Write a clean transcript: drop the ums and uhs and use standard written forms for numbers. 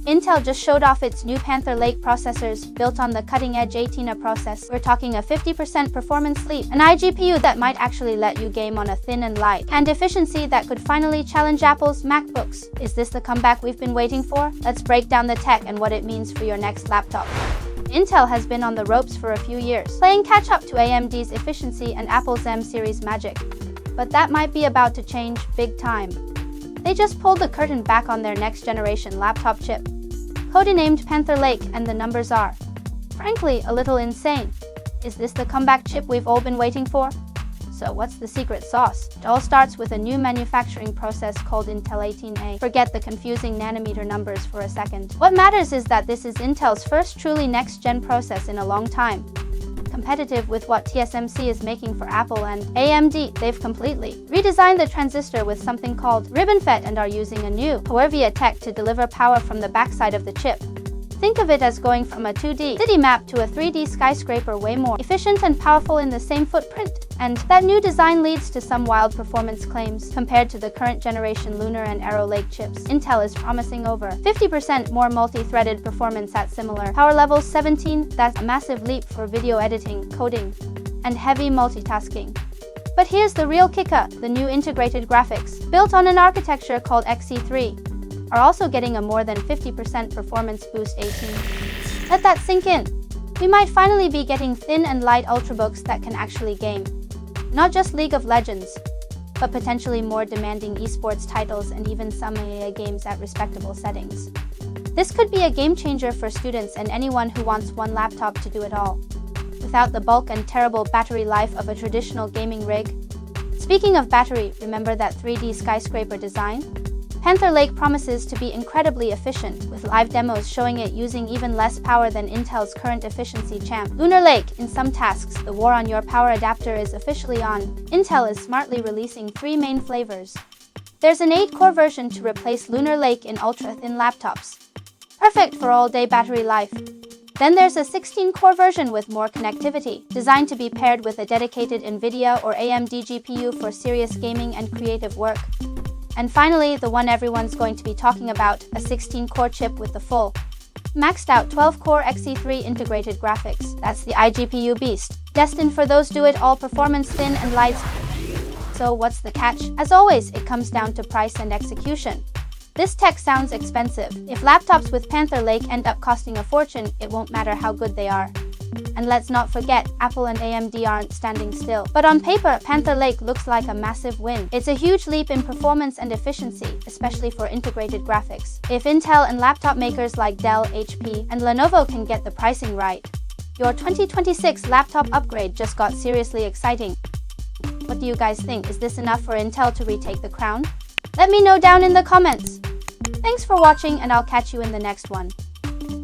Intel just showed off its new Panther Lake processors built on the cutting-edge 18A process. We're talking a 50% performance leap, an iGPU that might actually let you game on a thin and light, and efficiency that could finally challenge Apple's MacBooks. Is this the comeback we've been waiting for? Let's break down the tech and what it means for your next laptop. Intel has been on the ropes for a few years, playing catch-up to AMD's efficiency and Apple's M-series magic. But that might be about to change big time. They just pulled the curtain back on their next-generation laptop chip, codenamed Panther Lake, and the numbers are, frankly, a little insane. Is this the comeback chip we've all been waiting for? So what's the secret sauce? It all starts with a new manufacturing process called Intel 18A. Forget the confusing nanometer numbers for a second. What matters is that this is Intel's first truly next-gen process in a long time. Competitive with what TSMC is making for Apple and AMD, they've completely redesigned the transistor with something called RibbonFET and are using a new PowerVia tech to deliver power from the backside of the chip. Think of it as going from a 2D city map to a 3D skyscraper, way more efficient and powerful in the same footprint. And that new design leads to some wild performance claims. Compared to the current generation Lunar and Arrow Lake chips, Intel is promising over 50% more multi-threaded performance at similar power levels. 17, that's a massive leap for video editing, coding, and heavy multitasking. But here's the real kicker: the new integrated graphics, built on an architecture called XE3, are also getting a more than 50% performance boost. 18. Let that sink in. We might finally be getting thin and light ultrabooks that can actually game. Not just League of Legends, but potentially more demanding esports titles and even some AA games at respectable settings. This could be a game changer for students and anyone who wants one laptop to do it all, without the bulk and terrible battery life of a traditional gaming rig. Speaking of battery, remember that 3D skyscraper design? Panther Lake promises to be incredibly efficient, with live demos showing it using even less power than Intel's current efficiency champ, Lunar Lake. In some tasks, the war on your power adapter is officially on. Intel is smartly releasing 3 main flavors. There's an 8-core version to replace Lunar Lake in ultra-thin laptops, perfect for all-day battery life. Then there's a 16-core version with more connectivity, designed to be paired with a dedicated NVIDIA or AMD GPU for serious gaming and creative work. And finally, the one everyone's going to be talking about, a 16-core chip with the full, maxed-out 12-core XE3 integrated graphics. That's the iGPU beast, destined for those do-it-all performance, thin and light. So what's the catch? As always, it comes down to price and execution. This tech sounds expensive. If laptops with Panther Lake end up costing a fortune, it won't matter how good they are. And let's not forget, Apple and AMD aren't standing still. But on paper, Panther Lake looks like a massive win. It's a huge leap in performance and efficiency, especially for integrated graphics. If Intel and laptop makers like Dell, HP, and Lenovo can get the pricing right, your 2026 laptop upgrade just got seriously exciting. What do you guys think? Is this enough for Intel to retake the crown? Let me know down in the comments. Thanks for watching, and I'll catch you in the next one.